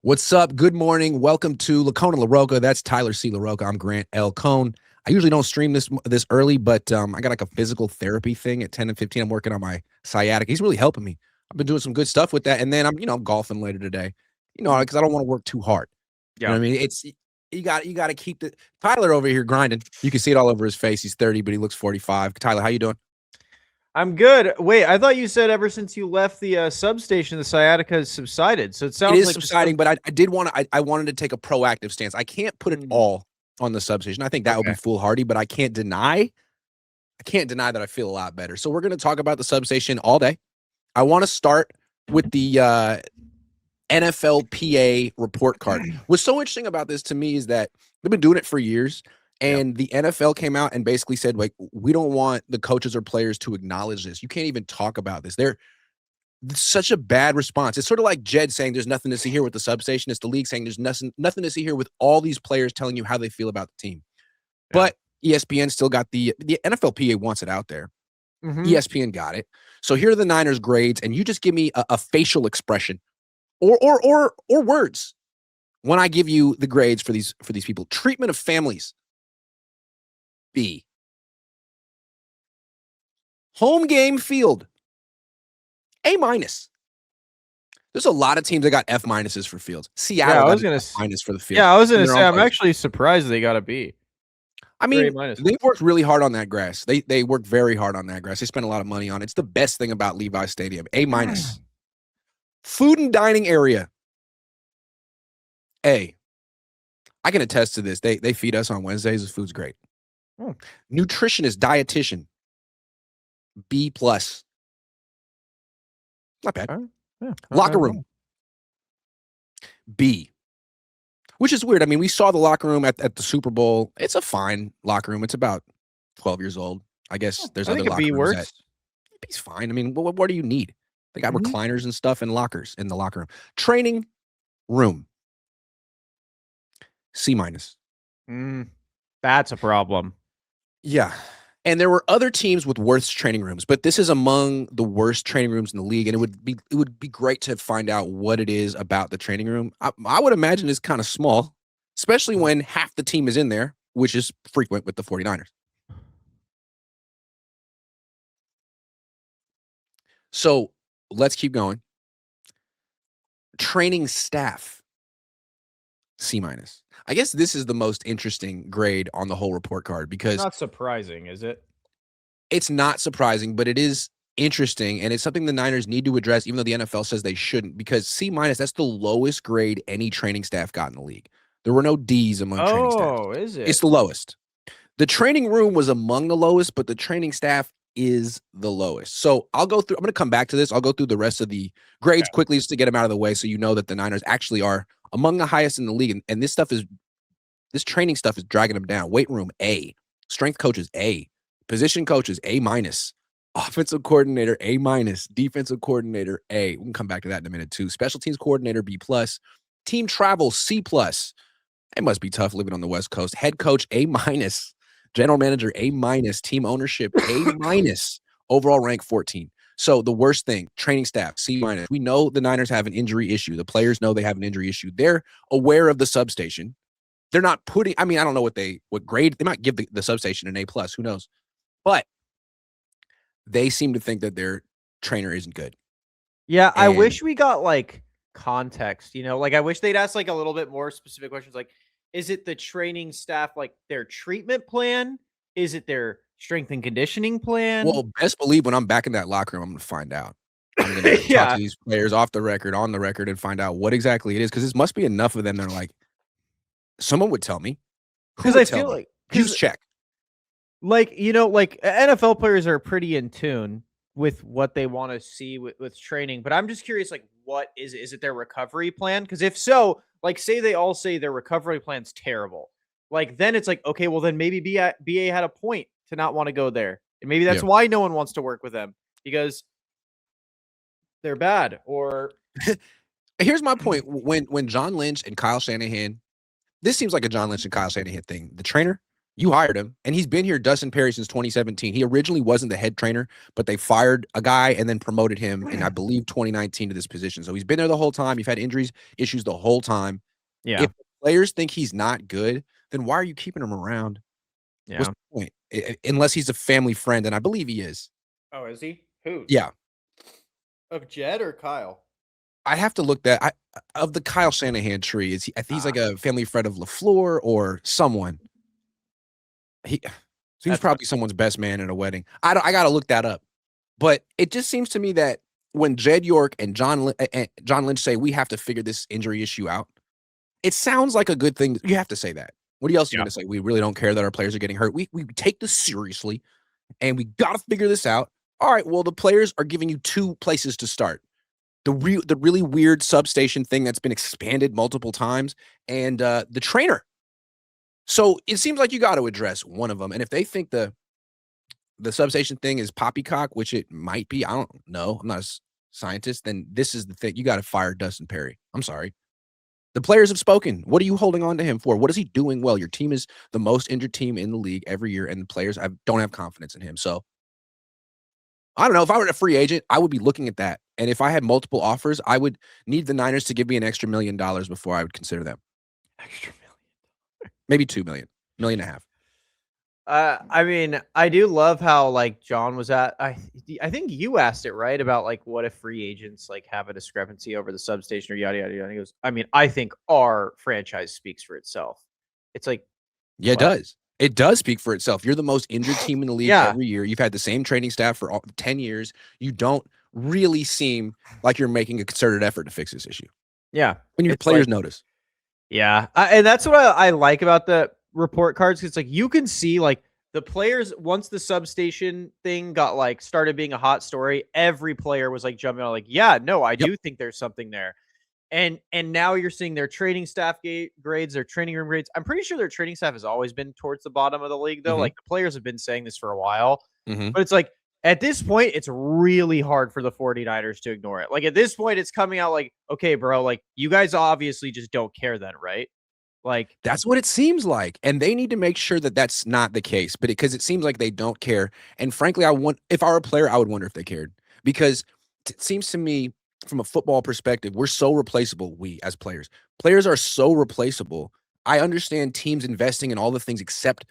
What's up? Good morning. Welcome to Cohn and LaRocca. That's Tyler C. LaRocca. I'm Grant L. Cohn. I usually don't stream this early, but I got like a physical therapy thing at 10 and 15. I'm working on my sciatica. He's really helping me. I've been doing some good stuff with that. And then I'm golfing later today. Because I don't want to work too hard. You know Yeah. what I mean? It's you got to keep the Tyler over here grinding. You can see it all over his face. He's 30, but he looks 45. Tyler, how you doing? I'm good. Wait, I thought you said ever since you left the substation, the sciatica has subsided. So it It sounds is like subsiding, but I did want to. I wanted to take a proactive stance. I can't put it all on the substation. I think that would be Okay. foolhardy, but I can't deny that I feel a lot better. So we're going to talk about the substation all day. I want to start with the NFLPA report card. What's so interesting about this to me is that they've been doing it for years, and the NFL came out and basically said, like, we don't want the coaches or players to acknowledge this. You can't even talk about this. It's such a bad response. It's sort of like Jed saying there's nothing to see here with the substation. It's the league saying there's nothing to see here with all these players telling you how they feel about the team. Yeah. But ESPN still got the NFLPA wants it out there. ESPN got it. So here are the Niners grades, and you just give me a facial expression or words when I give you the grades for these people. Treatment of families. B. Home game field. A-. There's a lot of teams that got F- for fields. Seattle got an F- for the field. Yeah, I was gonna say I'm actually surprised they got a B. I mean, they've worked really hard on that grass. They worked very hard on that grass. They spent a lot of money on it. It's the best thing about Levi Stadium. A-. Food and dining area. A. I can attest to this. They feed us on Wednesdays. The food's great. Nutritionist, dietitian. B+. Not bad. Locker room. B. Which is weird. I mean, we saw the locker room at the Super Bowl. It's a fine locker room. It's about 12 years old. I guess there's other locker rooms. B's fine. I mean, what do you need? They got recliners and stuff and lockers in the locker room. Training room. C-. That's a problem. Yeah. And there were other teams with worse training rooms, but this is among the worst training rooms in the league. And it would be great to find out what it is about the training room. I would imagine it's kind of small, especially when half the team is in there, which is frequent with the 49ers. So let's keep going. Training staff. C-. I guess this is the most interesting grade on the whole report card because not surprising, is it? It's not surprising, but it is interesting, and it's something the Niners need to address, even though the NFL says they shouldn't, because C-, that's the lowest grade any training staff got in the league. There were no Ds among training staff. Oh, is it? It's the lowest. The training room was among the lowest, but the training staff is the lowest. So I'm going to come back to this. I'll go through the rest of the grades quickly just to get them out of the way so you know that the Niners actually are among the highest in the league. And this training stuff is dragging them down. Weight room, A. Strength coaches, A. Position coaches, A-. Offensive coordinator, A-. Defensive coordinator, A. We can come back to that in a minute too. Special teams coordinator, B+. Team travel, C+. It must be tough living on the West Coast. Head coach, A-. General manager, A-. Team ownership, A-. Overall rank, 14. So the worst thing, training staff, C-. We know the Niners have an injury issue. The players know they have an injury issue. They're aware of the substation. They're not putting, I mean, I don't know what grade, they might give the substation an A+, who knows? But they seem to think that their trainer isn't good. Yeah, I wish we got like context, like I wish they'd ask like a little bit more specific questions. Like, is it the training staff, like their treatment plan? Is it their strength and conditioning plan? Well, best believe when I'm back in that locker room, I'm going to find out. I'm going to talk to these players off the record, on the record, and find out what exactly it is. Because this must be enough of them that are like, someone would tell me. Because I feel like use check. Like, like NFL players are pretty in tune with what they want to see with training. But I'm just curious, like, what is it? Is it their recovery plan? Because if so, like, say they all say their recovery plan's terrible. Like, then it's like, okay, well, then maybe BA had a point to not want to go there. And maybe that's why no one wants to work with them, because they're bad. Or here's my point. When John Lynch and Kyle Shanahan, this seems like a John Lynch and Kyle Shanahan thing. The trainer, You hired him, and he's been here, Dustin Perry, since 2017. He originally wasn't the head trainer, but they fired a guy and then promoted him in, I believe, 2019 to this position. So he's been there the whole time. You've had injuries, issues the whole time. Yeah. If players think he's not good, then why are you keeping him around? Yeah. What's the point? Unless he's a family friend, and I believe he is. Oh, is he? Who? Yeah. Of Jed or Kyle? I have to look that of the Kyle Shanahan tree. Is he? I think he's like a family friend of LaFleur or someone. So he was probably someone's best man at a wedding. I got to look that up. But it just seems to me that when Jed York and John Lynch say we have to figure this injury issue out, it sounds like a good thing. You have to say that. What else are you going to say? We really don't care that our players are getting hurt. We take this seriously, and we got to figure this out. All right, well, the players are giving you two places to start. The really weird substation thing that's been expanded multiple times, and the trainer. So it seems like you got to address one of them. And if they think the substation thing is poppycock, which it might be, I don't know, I'm not a scientist, then this is the thing. You got to fire Dustin Perry. I'm sorry. The players have spoken. What are you holding on to him for? What is he doing well? Your team is the most injured team in the league every year, and the players don't have confidence in him. So I don't know. If I were a free agent, I would be looking at that. And if I had multiple offers, I would need the Niners to give me an extra $1 million before I would consider them. Extra $1 million. Maybe $2 million, $1.5 million. I mean, I do love how like John was at. I think you asked it right about like what if free agents like have a discrepancy over the substation or yada yada yada. And he goes, I mean, I think our franchise speaks for itself. It's like, yeah, it does. It does speak for itself. You're the most injured team in the league every year. You've had the same training staff for 10 years. You don't really seem like you're making a concerted effort to fix this issue. Yeah, when your players notice. Yeah, and that's what I like about the report cards. It's like you can see like the players once the substation thing got like started being a hot story, every player was like jumping on like, yeah, no, I do think there's something there. And now you're seeing their training staff grades, their training room grades. I'm pretty sure their training staff has always been towards the bottom of the league though. Like the players have been saying this for a while. But it's like at this point, it's really hard for the 49ers to ignore it. Like at this point, it's coming out like, okay, bro, like you guys obviously just don't care then, right? Like that's what it seems like. And they need to make sure that that's not the case, but because it seems like they don't care. And frankly, if I were a player, I would wonder if they cared, because it seems to me from a football perspective, we're so replaceable. We as players are so replaceable. I understand teams investing in all the things except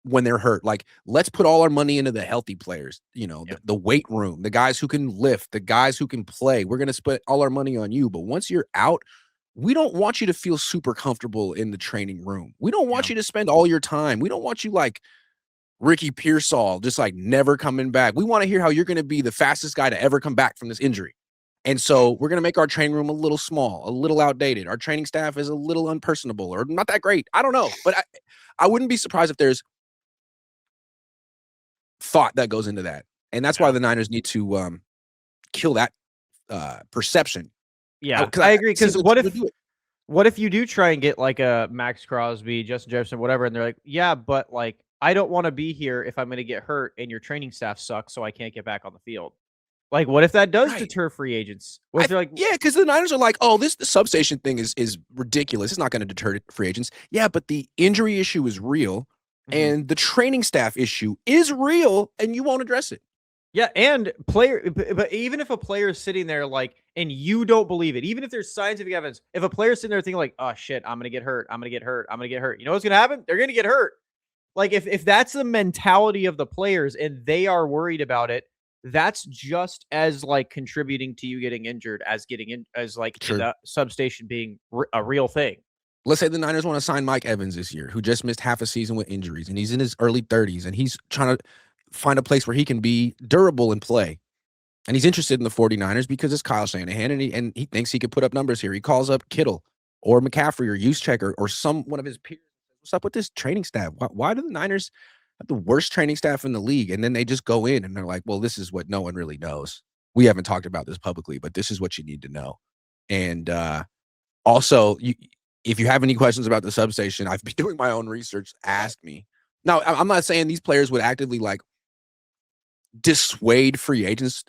when they're hurt. Like, let's put all our money into the healthy players, the weight room, the guys who can lift, the guys who can play. We're going to spend all our money on you. But once you're out, we don't want you to feel super comfortable in the training room. We don't want you to spend all your time. We don't want you like Ricky Pearsall, just like never coming back. We want to hear how you're going to be the fastest guy to ever come back from this injury. And so we're going to make our training room a little small, a little outdated. Our training staff is a little unpersonable or not that great. I don't know. But I wouldn't be surprised if there's thought that goes into that. And that's why the Niners need to kill that perception. Yeah, I agree. Because what if you do try and get like a Max Crosby, Justin Jefferson, whatever, and they're like, yeah, but like I don't want to be here if I'm going to get hurt and your training staff sucks, so I can't get back on the field. Like, what if that does deter free agents? What if they're like, yeah, because the Niners are like, oh, the substation thing is ridiculous. It's not going to deter free agents. Yeah, but the injury issue is real, and the training staff issue is real, and you won't address it. Yeah, and but even if a player is sitting there like, and you don't believe it, even if there's scientific evidence, if a player's sitting there thinking like, oh shit, I'm gonna get hurt, I'm gonna get hurt, I'm gonna get hurt, you know what's gonna happen? They're gonna get hurt. Like if that's the mentality of the players and they are worried about it, that's just as like contributing to you getting injured as the substation being a real thing. Let's say the Niners want to sign Mike Evans this year, who just missed half a season with injuries, and he's in his early 30s, and he's trying to find a place where he can be durable and play. And he's interested in the 49ers because it's Kyle Shanahan, and he thinks he could put up numbers here. He calls up Kittle or McCaffrey or Juszczyk or one of his peers. What's up with this training staff? Why do the Niners have the worst training staff in the league? And then they just go in and they're like, well, this is what no one really knows. We haven't talked about this publicly, but this is what you need to know. And also, if you have any questions about the substation, I've been doing my own research. Ask me. Now, I'm not saying these players would actively like dissuade free agents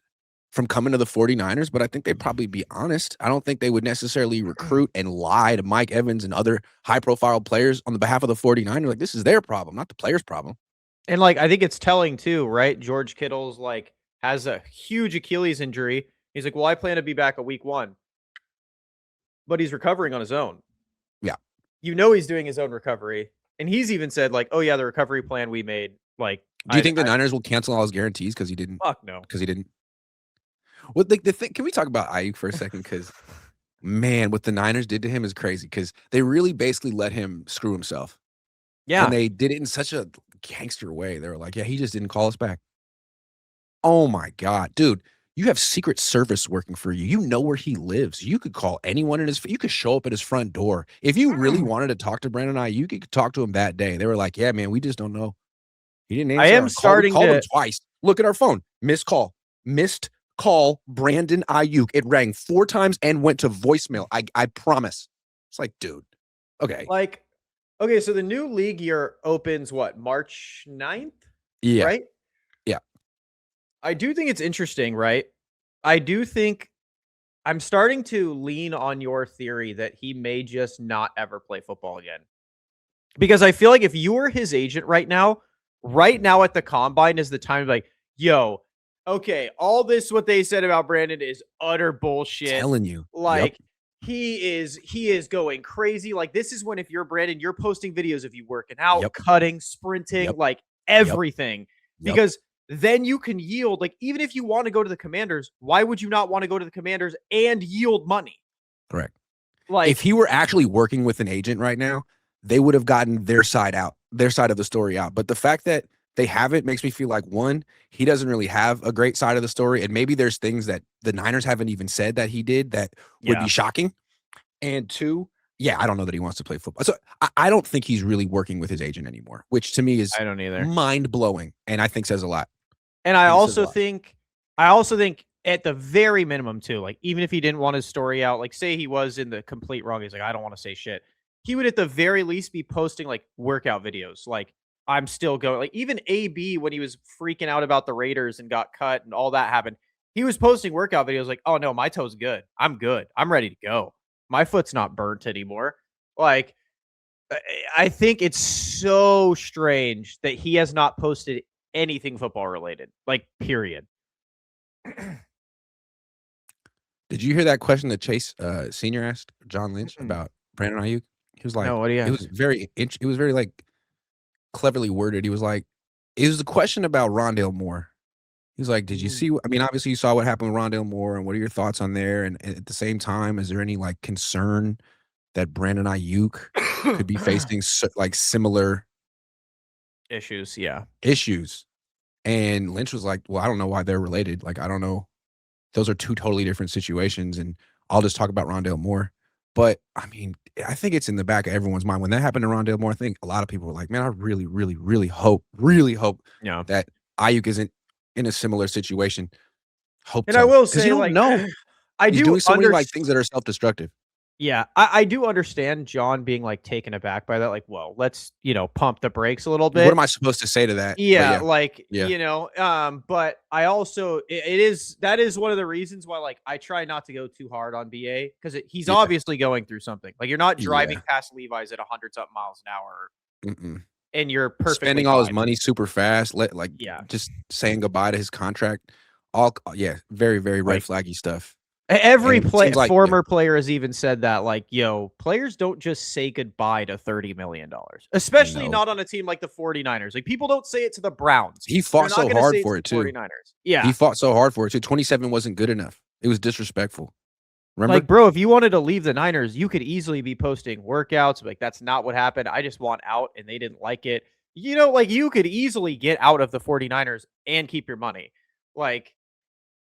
from coming to the 49ers, but I think they'd probably be honest. I don't think they would necessarily recruit and lie to Mike Evans and other high-profile players on the behalf of the 49ers. Like, this is their problem, not the player's problem. And like, I think it's telling too, right? George Kittle's like has a huge Achilles injury. He's like, well, I plan to be back at week 1, but he's recovering on his own. Yeah. He's doing his own recovery. And he's even said like, oh yeah, the recovery plan we made. Like, do you think the Niners will cancel all his guarantees because he didn't? Fuck no. Because he didn't. What the thing? Can we talk about Aiyuk for a second? Because man, what the Niners did to him is crazy. Because they really basically let him screw himself. Yeah, and they did it in such a gangster way. They were like, "Yeah, he just didn't call us back." Oh my god, dude! You have Secret Service working for you. You know where he lives. You could call anyone in his. You could show up at his front door if you really wanted to talk to Brandon Aiyuk. You could talk to him that day. They were like, "Yeah, man, we just don't know." He didn't answer. I am starting called to him twice. Look at our phone. Missed call, Brandon Aiyuk. It rang 4 times and went to voicemail. I promise. It's like, dude. Okay. Like, okay, so the new league year opens what, March 9th? Yeah. Right? Yeah. I do think it's interesting, right? I do think I'm starting to lean on your theory that he may just not ever play football again. Because I feel like if you were his agent right now at the combine is the time to be like, yo, okay, all this what they said about Brandon is utter bullshit. Telling you. Like, he is going crazy. Like, this is when if you're Brandon, you're posting videos of you working out, cutting, sprinting, like everything. Because then you can yield. Like, even if you want to go to the Commanders, why would you not want to go to the Commanders and yield money? Correct. Like, if he were actually working with an agent right now, they would have gotten their side out, their side of the story out. But the fact that they haven't makes me feel like, one, he doesn't really have a great side of the story. And maybe there's things that the Niners haven't even said that he did that would be shocking. And two, I don't know that he wants to play football. So I don't think he's really working with his agent anymore, which to me is I don't either. Mind blowing. And I think says a lot. And I also think at the very minimum too, like even if he didn't want his story out, like say he was in the complete wrong, he's like, I don't want to say shit. He would at the very least be posting like workout videos. Like, I'm still going. Like, even AB, when he was freaking out about the Raiders and got cut and all that happened, he was posting workout videos like, oh no, my toe's good. I'm good. I'm ready to go. My foot's not burnt anymore. Like, I think it's so strange that he has not posted anything football related, like, period. Did you hear that question that Chase Senior asked John Lynch about Brandon Aiyuk? He was like, no, what do you it was very like cleverly worded. He was like, it was a question about Rondale Moore. He was like, did you see, I mean, obviously you saw what happened with Rondale Moore, and what are your thoughts on there? And at the same time, is there any like concern that Brandon Aiyuk could be facing like similar issues? Yeah. Issues. And Lynch was like, well, I don't know why they're related. Like, I don't know. Those are 2 totally different situations. And I'll just talk about Rondale Moore. But I mean, I think it's in the back of everyone's mind. When that happened to Rondale Moore, I think a lot of people were like, man, I really, really, really hope that Aiyuk isn't in a similar situation. And so. I will say, like, no, he's doing so many like things that are self-destructive. Yeah, I do understand John being like taken aback by that. Like, well, let's pump the brakes a little bit. What am I supposed to say to that? Yeah, but I also that is one of the reasons why like I try not to go too hard on BA because he's obviously going through something. Like, you're not driving past Levi's at 100-something miles an hour, and you're perfectly spending all his money super fast. Just saying goodbye to his contract. Very, very red flaggy stuff. Every former player has even said that, like, yo, players don't just say goodbye to $30 million, especially not on a team like the 49ers. Like, people don't say it to the Browns. He fought so hard for it too. 49ers. Yeah. He fought so hard for it too. 27 wasn't good enough. It was disrespectful. Remember? Like, bro, if you wanted to leave the Niners, you could easily be posting workouts. Like, that's not what happened. I just want out, and they didn't like it. Like, you could easily get out of the 49ers and keep your money. Like,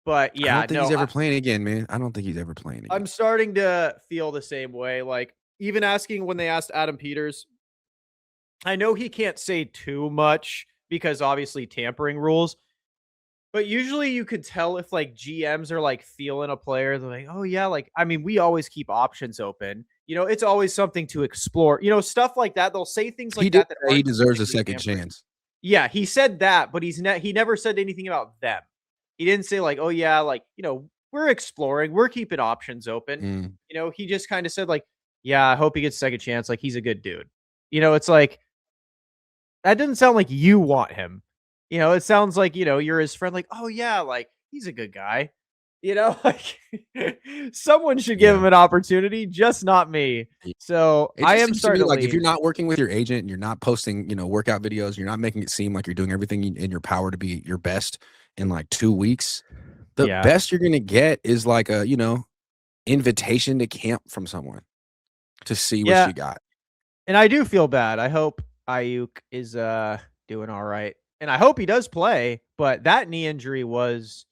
but yeah, I don't think he's ever playing again, man. I don't think he's ever playing again. I'm starting to feel the same way. Like, even asking when they asked Adam Peters, I know he can't say too much because obviously tampering rules, but usually you could tell if like GMs are like feeling a player. They're like, oh yeah, like, I mean, we always keep options open. It's always something to explore. Stuff like that. They'll say things like that. He deserves a second chance. Yeah, he said that, but he never said anything about them. He didn't say like, "Oh yeah, like, we're exploring, we're keeping options open." Mm. He just kind of said like, "Yeah, I hope he gets a second chance. Like, he's a good dude." It's like that doesn't sound like you want him. It sounds like, you're his friend, like, "Oh yeah, like he's a good guy." Like someone should give Yeah. him an opportunity, just not me. So It I just am seems to me starting to like if you're lean. not working with your agent and you're not posting, workout videos, you're not making it seem like you're doing everything in your power to be your best in like 2 weeks, the Yeah. best you're gonna get is like a, invitation to camp from someone to see what Yeah. you got. And I do feel bad. I hope Aiyuk is doing all right. And I hope he does play, but that knee injury was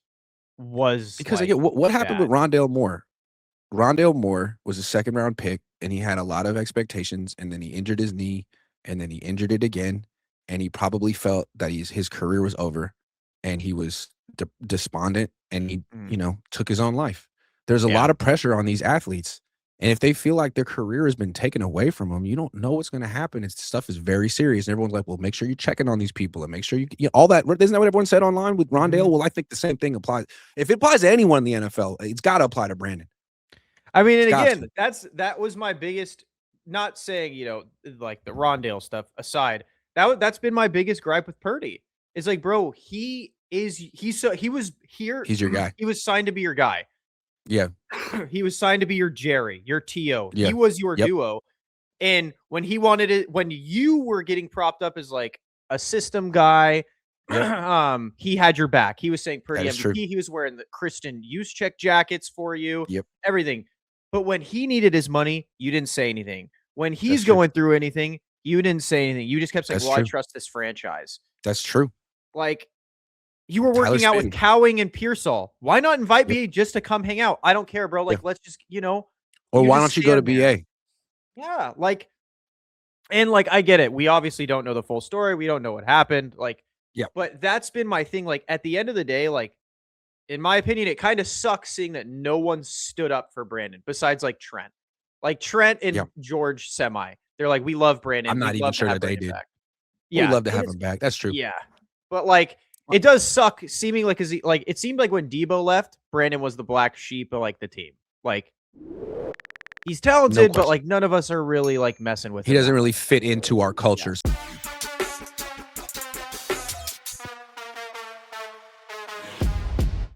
Because like again, what happened bad. with Rondale Moore? Rondale Moore was a second round pick and he had a lot of expectations and then he injured his knee and then he injured it again and he probably felt that his career was over and he was despondent and he, Mm, took his own life. There's a yeah. lot of pressure on these athletes. And if they feel like their career has been taken away from them, you don't know what's going to happen. It's stuff is very serious. And everyone's like, well, make sure you're checking on these people and make sure all that. Isn't that what everyone said online with Rondale? Mhm. Well, I think the same thing applies. If it applies to anyone in the NFL, it's got to apply to Brandon. I mean, It's and got again, to. that was my biggest, not saying, like the Rondale stuff aside, that's been my biggest gripe with Purdy. It's like, bro, he was here, He's your guy. he was signed to be your guy. Yeah. He was signed to be your Jerry, your T.O. He Yeah. was your Yep. duo. And when he wanted it, when you were getting propped up as like a system guy, Yep. he had your back. He was saying Purdy That is true. MVP. He was wearing the Kristen Juszczyk jackets for you, Yep. everything. But when he needed his money, you didn't say anything. When That's he's true. going through anything, you didn't say anything. You just kept saying, That's "Well, I true. trust this franchise." That's true. Like, you were Tyler working out with Spin. Cowing and Pearsall. Why not invite Yep. me just to come hang out? I don't care, bro. Yeah. Like, let's just, Or you why just don't you go to stand there. BA? Yeah, like, and like I get it. We obviously don't know the full story. We don't know what happened. Like, Yep. but that's been my thing. Like at the end of the day, like in my opinion, it kind of sucks seeing that no one stood up for Brandon besides like Trent. Like Trent and Yep. George semi. They're like, we love I'm Brandon. not We'd even love to sure have that they Brandon did. back. We'd Yeah. love to And have it's him back. That's true. yeah. But like it does suck seeming like like it seemed like when Debo left, Brandon was the black sheep of like the team. Like he's No talented, but question. like none of us are really like messing with He him doesn't that really much. fit into our Yeah. cultures.